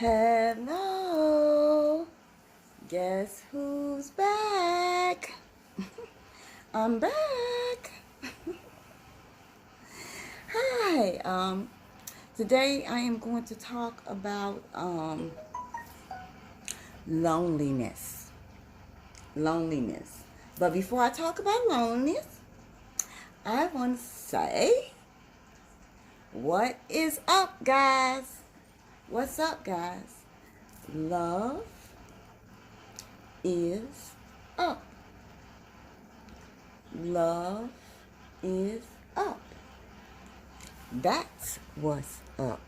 Hello, guess who's back? I'm back. Hi. Today I am going to talk about loneliness. Loneliness. But before I talk about loneliness, I want to say, what is up, guys? What's up, guys? Love is up. Love is up. That's what's up.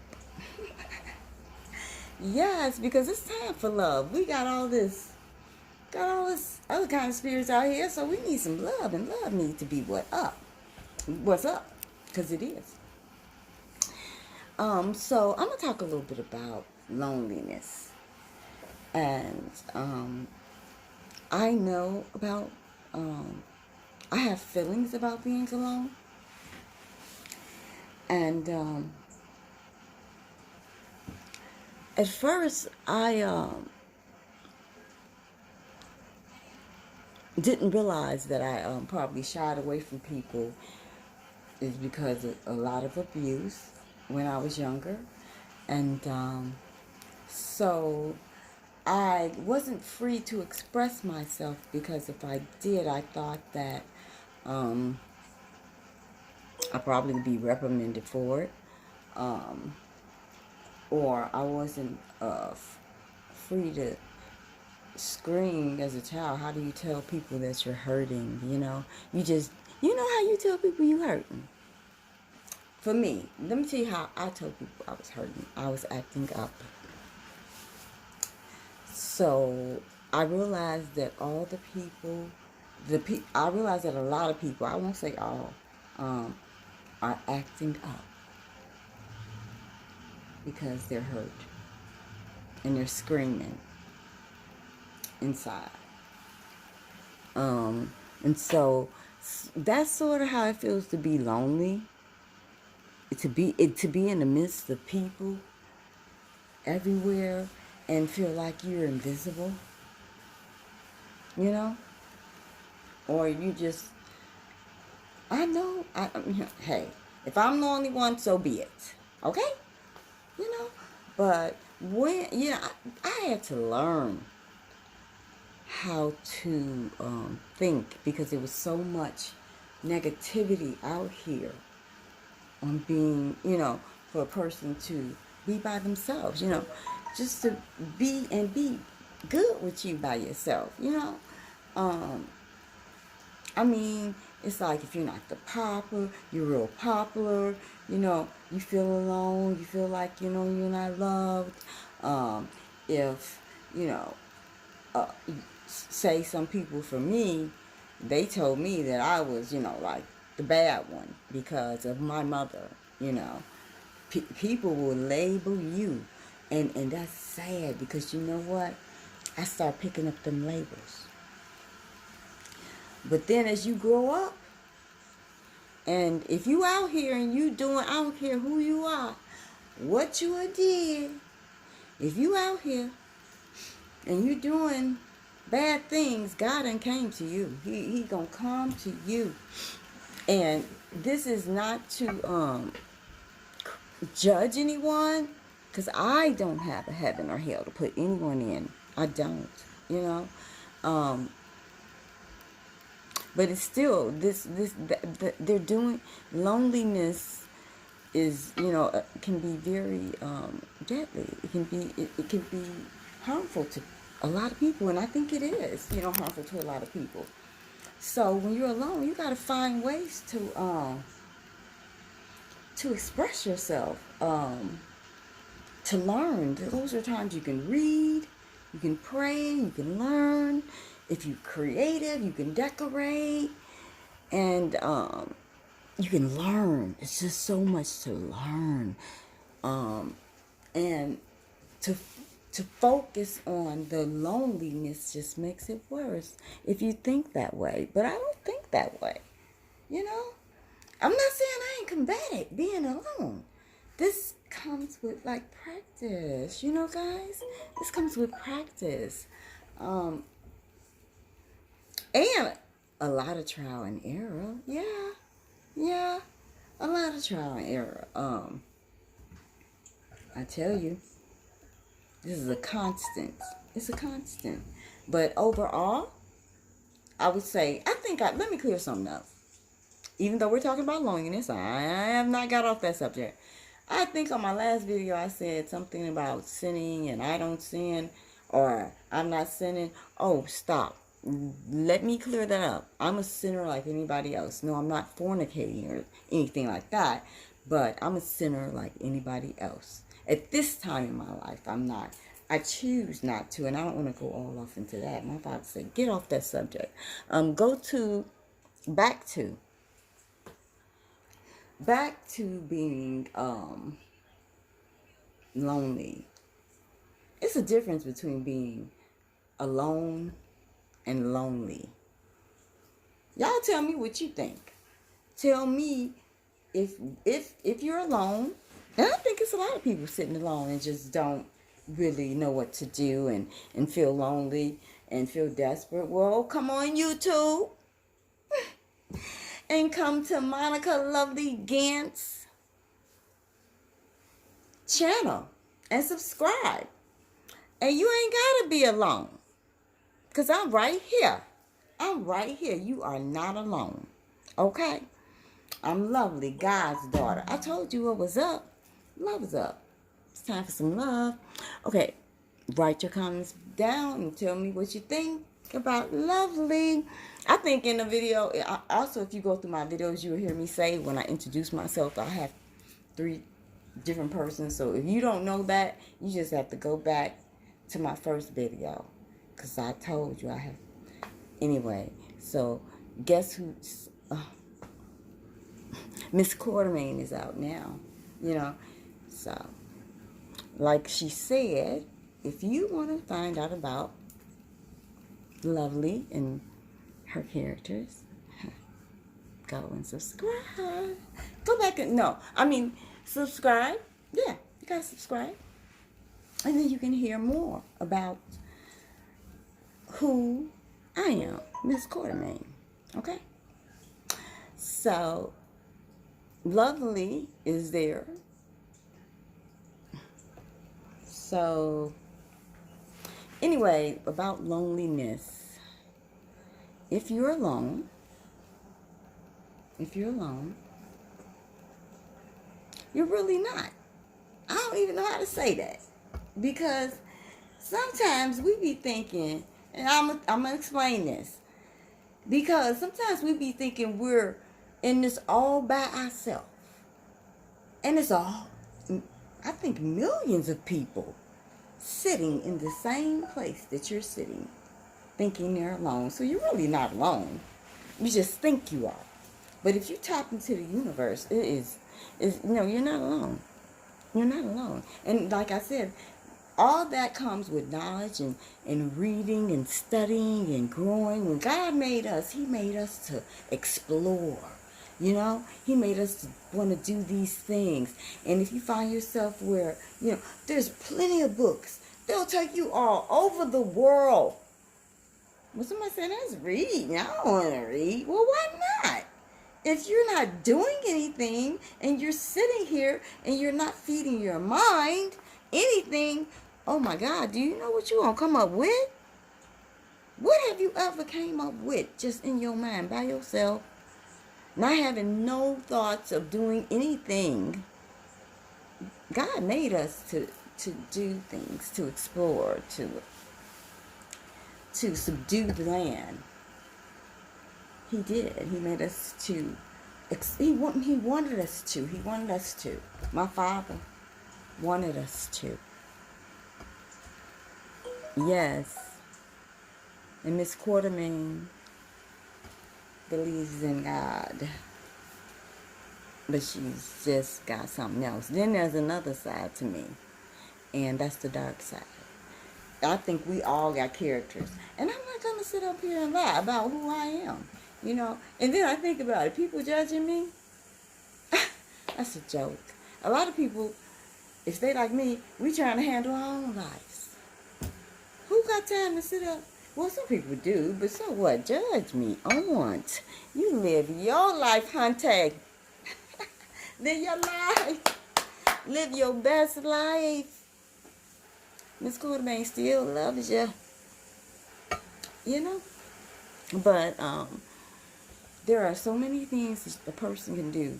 Yes, because it's time for love. We got all this other kind of spirits out here, so we need some love, and love needs to be what's up, because it is. So I'm gonna talk a little bit about loneliness, and I know about I have feelings about being alone, and at first I didn't realize that I probably shied away from people is because of a lot of abuse when I was younger, and so I wasn't free to express myself, because if I did, I thought that I'd probably be reprimanded for it, or I wasn't free to scream as a child. How do you tell people that you're hurting? You know how you tell people you hurting. For me, let me tell you how I told people I was hurting. I was acting up. So I realized that all the people, I realized that a lot of people, I won't say all, are acting up because they're hurt and they're screaming inside. And so that's sort of how it feels to be lonely. To be in the midst of people everywhere and feel like you're invisible, or you just, hey, if I'm the only one, so be it, okay? But when, I had to learn how to think, because there was so much negativity out here on being, for a person to be by themselves, just to be good with you by yourself, I mean, it's like if you're not the popper, you're real popular, you feel alone, you feel like, you're not loved. If, say some people, for me, they told me that I was, like the bad one because of my mother, people will label you, and that's sad, because you know what? I start picking up them labels. But then as you grow up, and if you out here and you doing, I don't care who you are, what you did, if you out here and you doing bad things, God done came to you. He gonna come to you. And this is not to judge anyone, because I don't have a heaven or hell to put anyone in. I don't, but it's still they're doing. Loneliness is, can be very deadly. It can be harmful to a lot of people, and I think it is, harmful to a lot of people. So when you're alone, you got to find ways to express yourself, to learn. Those are times you can read, you can pray, you can learn. If you're creative, you can decorate, and you can learn. It's just so much to learn, and to focus on the loneliness just makes it worse if you think that way. But I don't think that way, I'm not saying I ain't combated being alone. This comes with like practice, you know, guys. This comes with practice, and a lot of trial and error. Yeah, a lot of trial and error. I tell you, this is a constant. It's a constant. But overall, I would say, let me clear something up. Even though we're talking about loneliness, I have not got off that subject. I think on my last video I said something about sinning and I don't sin, or I'm not sinning. Oh, stop. Let me clear that up. I'm a sinner like anybody else. No, I'm not fornicating or anything like that, but I'm a sinner like anybody else. At this time in my life, I'm not. I choose not to, and I don't want to go all off into that. My father said, get off that subject. Back to being lonely. It's a difference between being alone and lonely. Y'all tell me what you think. Tell me if you're alone, and I think it's a lot of people sitting alone and just don't really know what to do and feel lonely and feel desperate. Well, come on YouTube and come to Monica Lovely Gant's channel and subscribe. And you ain't gotta be alone, because I'm right here. I'm right here. You are not alone. Okay? I'm Lovely, God's daughter. I told you what was up. Love is up. It's time for some love. Okay, write your comments down and tell me what you think about Lovely. I think in the video, also if you go through my videos, you will hear me say when I introduce myself, I have 3 different persons. So if you don't know that, you just have to go back to my first video, because I told you I have. Anyway, so guess who's Miss Quartermain is out now, you know. So like she said, if you want to find out about Lovely and her characters, go and subscribe. Go back and subscribe. Yeah, you gotta subscribe, and then you can hear more about who I am, Miss Quartermain. Okay, so Lovely is there. So anyway, about loneliness. If you're alone, you're really not. I don't even know how to say that, because sometimes we be thinking, and I'm gonna explain this, because sometimes we be thinking we're in this all by ourselves, and it's all, I think, millions of people sitting in the same place that you're sitting, thinking they're alone. So you're really not alone. You just think you are. But if you tap into the universe, you're not alone. You're not alone. And like I said, all that comes with knowledge and reading and studying and growing. When God made us, He made us to explore. You know, He made us to want to do these things. And if you find yourself where, there's plenty of books. They'll take you all over the world. Well, somebody said, that's reading. I don't want to read. Well, why not? If you're not doing anything and you're sitting here and you're not feeding your mind anything, oh my God, do you know what you're going to come up with? What have you ever came up with just in your mind by yourself? Not having no thoughts of doing anything. God made us to do things, to explore, to subdue the land. He did. He made us to. He wanted us to. He wanted us to. My Father wanted us to. Yes. And Miss Quartermain believes in God, but she's just got something else. Then there's another side to me, and that's the dark side. I think we all got characters, and I'm not gonna sit up here and lie about who I am, And then I think about it, people judging me. That's a joke. A lot of people if they like me, we trying to handle our own lives. Who got time to sit up? Well, some people do, but so what? Judge me on. You live your life, hunty. Live your life. Live your best life. Miss Quartermain still loves you. You know? But there are so many things a person can do.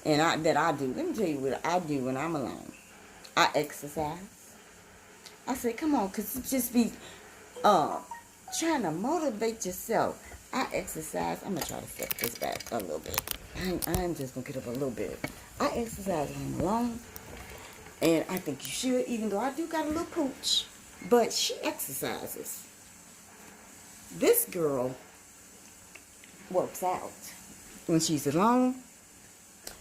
And that I do. Let me tell you what I do when I'm alone. I exercise. I say, come on, because just be trying to motivate yourself. I exercise. I'm going to try to step this back a little bit. I'm just going to get up a little bit. I exercise when I'm alone. And I think you should, even though I do got a little pooch. But she exercises. This girl works out when she's alone.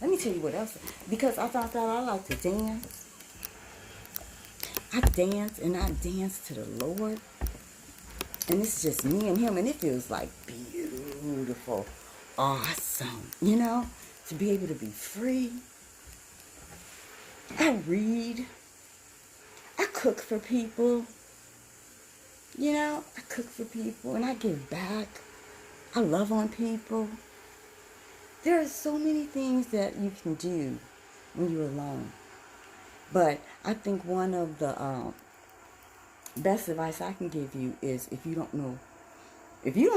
Let me tell you what else. Because I found out I like to dance. I dance and I dance to the Lord. And it's just me and him. And it feels like beautiful. Awesome. You know? To be able to be free. I read. I cook for people. You know? I cook for people and I give back. I love on people. There are so many things that you can do when you're alone. But I think one of the best advice I can give you is if you don't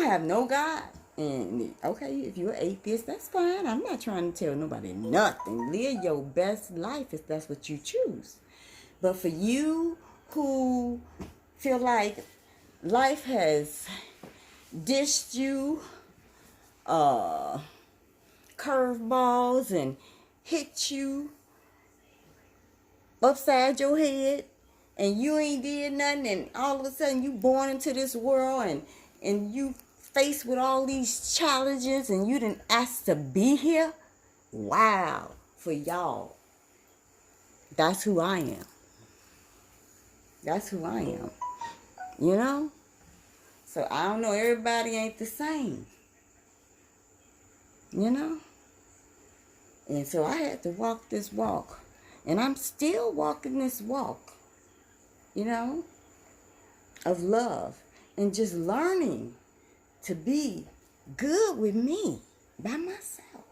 have no God, and okay, if you're an atheist, that's fine. I'm not trying to tell nobody nothing. Live your best life if that's what you choose. But for you who feel like life has dished you curveballs and hit you upside your head and you ain't did nothing, and all of a sudden you born into this world and you faced with all these challenges and you didn't ask to be here. Wow, for y'all. That's who I am. That's who I am. You know? So I don't know, everybody ain't the same. You know? And so I had to walk this walk. And I'm still walking this walk, you know, of love. And just learning to be good with me by myself.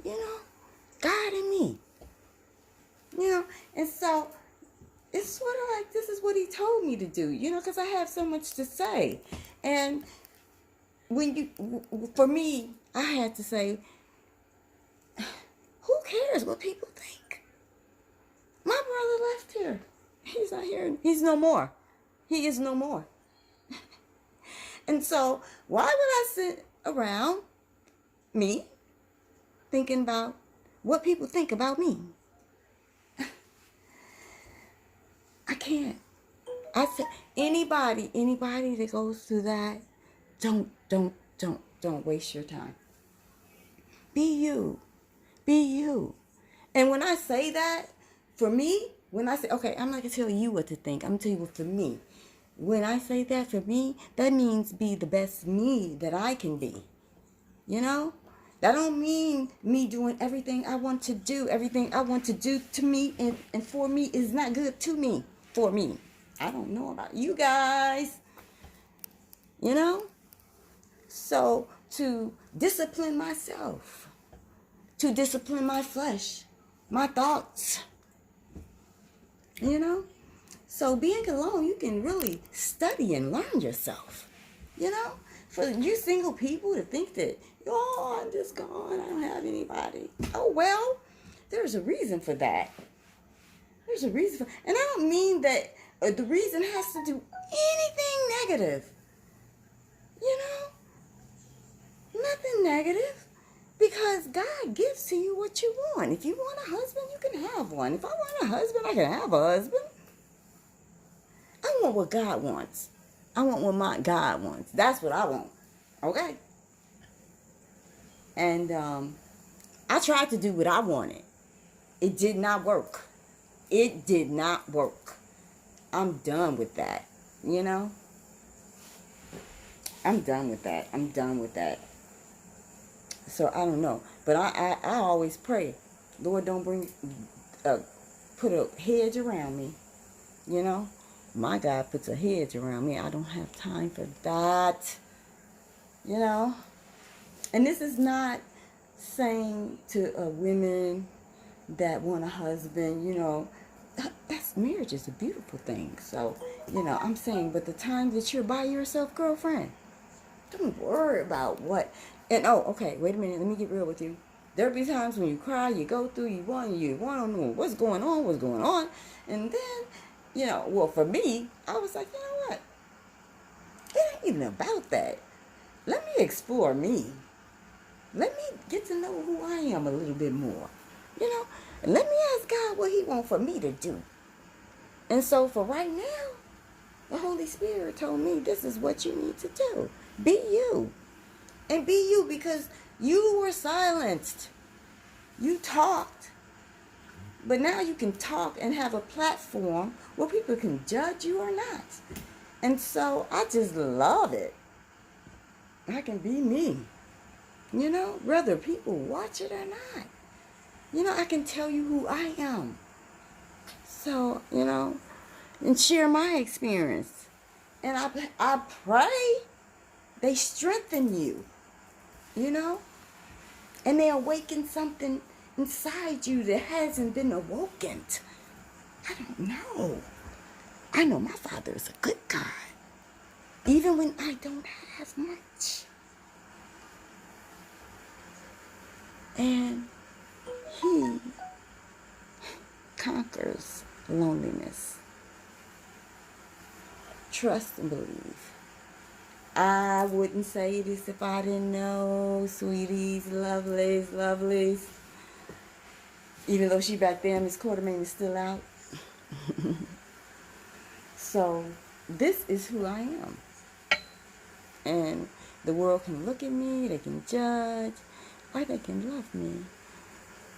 You know, God and me. You know, and so it's sort of like this is what he told me to do, you know, because I have so much to say. And for me, I had to say, who cares what people think? My brother left here. He's not here. He's no more. He is no more. And so, why would I sit around me thinking about what people think about me? I can't. I said, anybody that goes through that, don't waste your time. Be you. Be you. And when I say that, for me, when I say, okay, I'm not going to tell you what to think. I'm going to tell you what for me. When I say that for me, that means be the best me that I can be. You know? That don't mean me doing everything I want to do. Everything I want to do to me and for me is not good to me. For me. I don't know about you guys. You know? So, to discipline myself. To discipline my flesh. My thoughts. You know? So being alone, you can really study and learn yourself. You know? For you single people to think that, oh, I'm just gone, I don't have anybody. Oh, well, there's a reason for that. There's a reason for, and I don't mean that the reason has to do anything negative. You know? Nothing negative. Because God gives to you what you want. If you want a husband, you can have one. If I want a husband, I can have a husband. I want what God wants. I want what my God wants. That's what I want. Okay? And I tried to do what I wanted. It did not work. It did not work. I'm done with that. You know? I'm done with that. I'm done with that. So I don't know. But I always pray, Lord, don't put a hedge around me. You know, my God puts a hedge around me. I don't have time for that. You know, and this is not saying to women that want a husband, you know, that's marriage is a beautiful thing. So, you know, I'm saying, but the time that you're by yourself, girlfriend, don't worry about what. And oh, okay, wait a minute. Let me get real with you. There'll be times when you cry, you go through, you want to know what's going on. And then, you know, well, for me, I was like, you know what? It ain't even about that. Let me explore me. Let me get to know who I am a little bit more. You know, and let me ask God what he wants for me to do. And so for right now, the Holy Spirit told me this is what you need to do. Be you. And be you, because you were silenced. You talked. But now you can talk and have a platform where people can judge you or not. And so I just love it. I can be me. You know, whether people watch it or not. You know, I can tell you who I am. So, you know, and share my experience. And I pray they strengthen you, you know, and they awaken something inside you that hasn't been awoken. I don't know. I know my Father is a good God, even when I don't have much. And he conquers loneliness. Trust and believe. I wouldn't say this if I didn't know, sweeties, lovelies. Even though she back there, Miss Quartermain is still out. So, this is who I am. And the world can look at me, they can judge, or they can love me.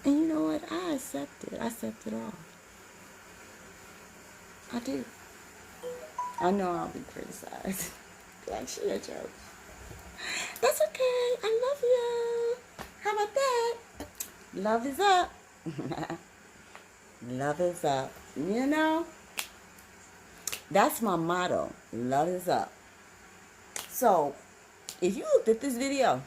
And you know what? I accept it. I accept it all. I do. I know I'll be criticized. Like, she a joke. That's okay. I love you. How about that? Love is up. Love is up. You know? That's my motto. Love is up. So, if you looked at this video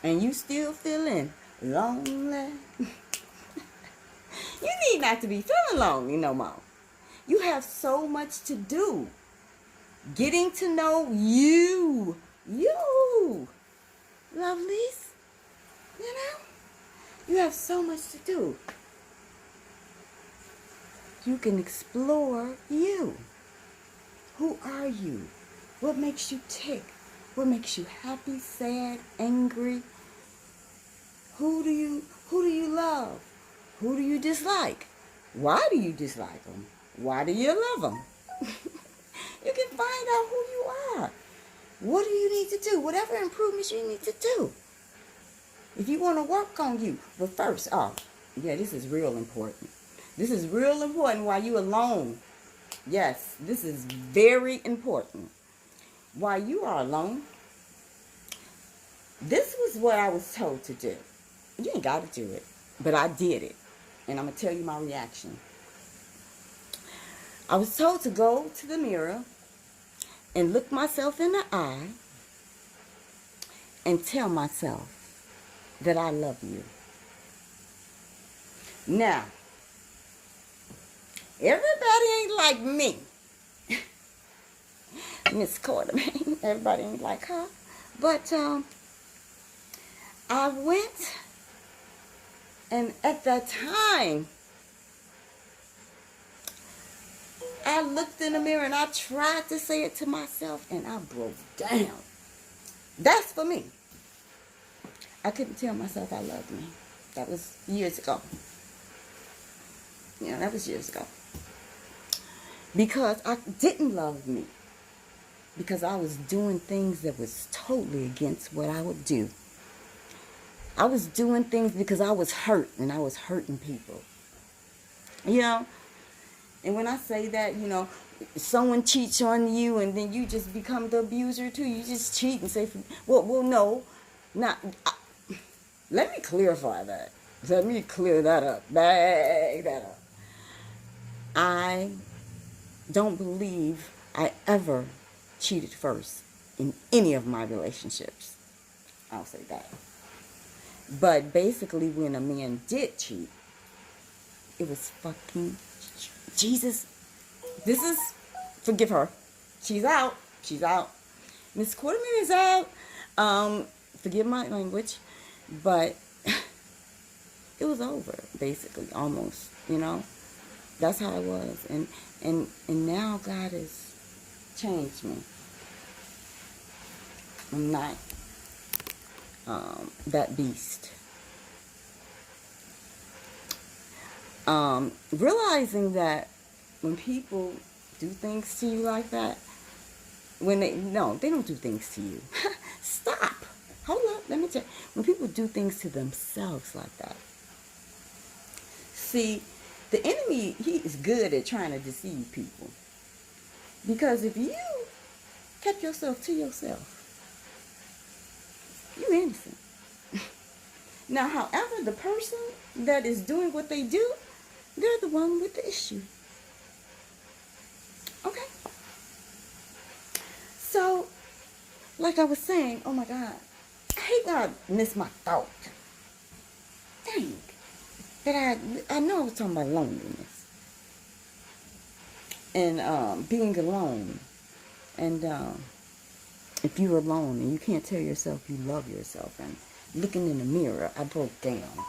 and you still feeling lonely, you need not to be feeling lonely no more. You have so much to do. Getting to know you, lovelies, you know, you have so much to do. You can explore you. Who are you? What makes you tick? What makes you happy, sad, angry? Who do you love? Who do you dislike? Why do you dislike them? Why do you love them? You can find out who you are. What do you need to do? Whatever improvements you need to do. If you want to work on you. But first, this is real important. This is real important while you're alone. Yes, this is very important. While you are alone, this was what I was told to do. You ain't got to do it, but I did it. And I'm going to tell you my reaction. I was told to go to the mirror and look myself in the eye and tell myself that I love you. Now, everybody ain't like me. Miss Quartermain, everybody ain't like her. But I went, and at that time, I looked in the mirror and I tried to say it to myself and I broke down. That's for me. I couldn't tell myself I loved me. That was years ago. Yeah, that was years ago. Because I didn't love me. Because I was doing things that was totally against what I would do. I was doing things because I was hurt and I was hurting people. You know? And when I say that, you know, someone cheats on you and then you just become the abuser too. You just cheat and say, well, no. Let me clarify that. Let me clear that up. Bag that up. I don't believe I ever cheated first in any of my relationships. I'll say that. But basically, when a man did cheat, it was fucking Jesus. This is, forgive her. She's out. She's out. Miss Quarterman is out. Forgive my language, but it was over, basically, almost. You know, that's how it was, and now God has changed me. I'm not that beast. Realizing that when people do things to you like that, they don't do things to you. Stop. Hold up. Let me tell you. When people do things to themselves like that. See, the enemy, he is good at trying to deceive people. Because if you kept yourself to yourself, you're innocent. Now, however, the person that is doing what they do, they're the one with the issue. Okay? So, like I was saying, oh my God, I hate when I miss my thought. Dang. That I know I was talking about loneliness. And being alone. And if you're alone and you can't tell yourself you love yourself, and looking in the mirror, I broke down.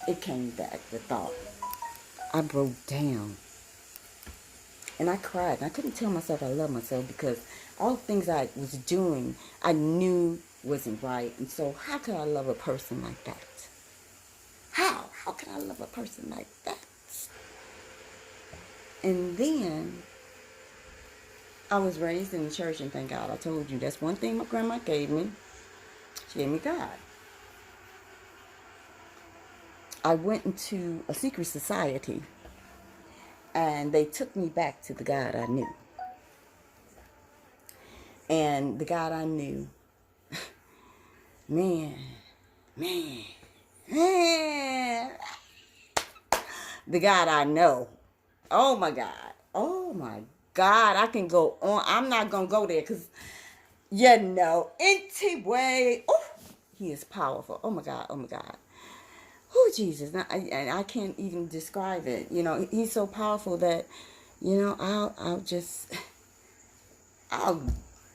It came back, the thought. I broke down. And I cried. And I couldn't tell myself I love myself because all the things I was doing, I knew wasn't right. And so how could I love a person like that? How? How can I love a person like that? And then I was raised in the church, and thank God, I told you, that's one thing my grandma gave me. She gave me God. I went into a secret society, and they took me back to the God I knew. And the God I knew, man, the God I know. Oh my God. I can go on. I'm not going to go there because, anyway. Oh, he is powerful. Oh my God. Oh, Jesus. I can't even describe it. He's so powerful that, I'll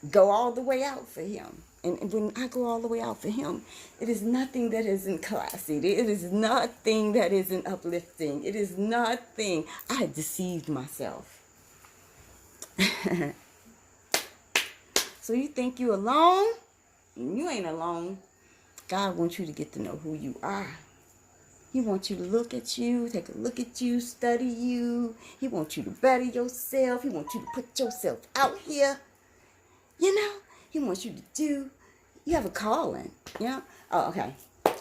go all the way out for him. And when I go all the way out for him, it is nothing that isn't classy. It is nothing that isn't uplifting. It is nothing. I had deceived myself. So you think you're alone? You ain't alone. God wants you to get to know who you are. He wants you to look at you, take a look at you, study you. He wants you to better yourself. He wants you to put yourself out here. He wants you to you have a calling, Oh, okay.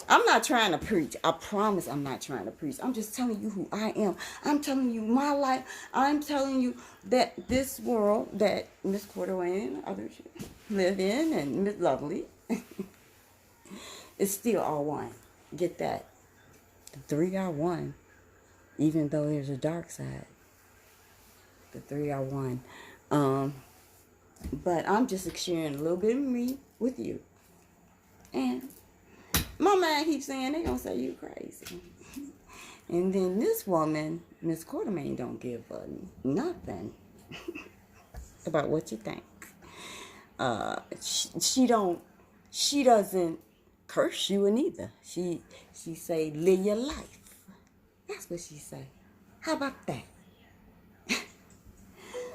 I'm not trying to preach. I promise I'm not trying to preach. I'm just telling you who I am. I'm telling you my life. I'm telling you that this world that Miss Corderay and others live in, and Miss Lovely, is still all one. Get that. The three are one. Even though there's a dark side. The three are one. But I'm just sharing a little bit of me with you. And my mind keeps saying they're going to say you crazy. And then this woman, Miss Quartermain, don't give a nothing about what you think. She doesn't curse you neither. She say, live your life. That's what she say. How about that?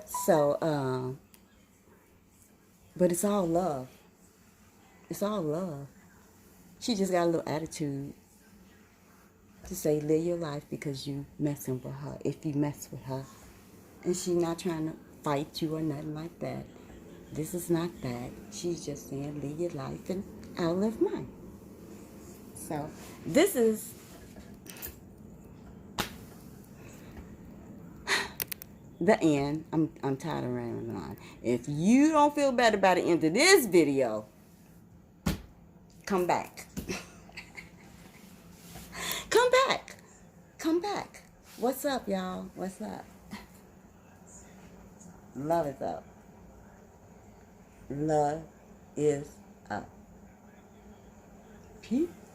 So, but it's all love. It's all love. She just got a little attitude to say, live your life because you messing with her. If you mess with her. And she's not trying to fight you or nothing like that. This is not that. She's just saying, live your life and I'll live mine. So, this is the end. I'm tired of rambling on. If you don't feel better by the end of this video, come back. Come back. back. What's up, y'all? What's up? Love is up. Love is up. Peace.